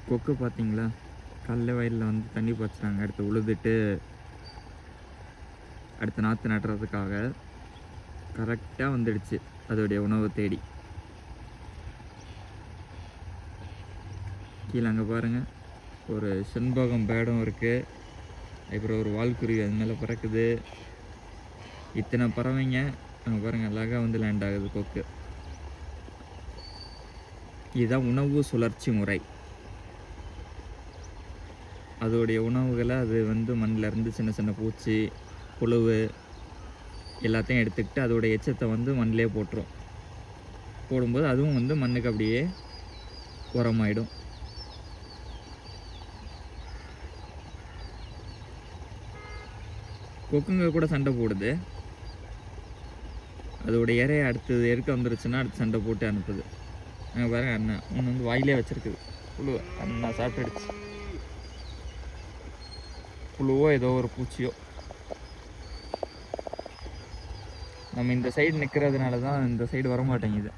கொக்கு பார்த்தீங்களா? காலைல வயலில் வந்து தண்ணி பாய்ச்சுறாங்க. அடுத்து உழுதுட்டு அடுத்த நாற்று நடுறதுக்காக கரெக்டாக வந்துடுச்சு அதோடைய உணவு தேடி. கீழே அங்கே பாருங்கள், ஒரு செண்பகம் பேடும் இருக்குது. அப்புறம் ஒரு வால்குருவி அது மேலே பறக்குது. இத்தனை பறவைங்க அங்கே பாருங்கள், அழகாக வந்து லேண்ட் ஆகுது கொக்கு. இதுதான் உணவு சுழற்சி முறை. அதோடைய உணவுகளை அது வந்து மண்ணில் இருந்து சின்ன சின்ன பூச்சி, புழுவு எல்லாத்தையும் எடுத்துக்கிட்டு அதோடைய எச்சத்தை வந்து மண்ணிலே போட்டுரும். போடும்போது அதுவும் வந்து மண்ணுக்கு அப்படியே உரமாயிடும். கொக்குங்க கூட சண்டை போடுது. அதோடைய இறையை அடுத்தது எடுக்க வந்துருச்சுன்னா அடுத்து சண்டை போட்டு அனுப்புது. அங்கே பாருங்க, அண்ணன் ஒன்று வந்து வாயிலே வச்சுருக்குது புழு. அண்ணன் சாப்பிட்டுடுச்சு. புழுவோ ஏதோ ஒரு பூச்சியோ. நம்ம இந்த சைடு நிற்கிறதுனால தான் இந்த சைடு வரமாட்டேங்குது.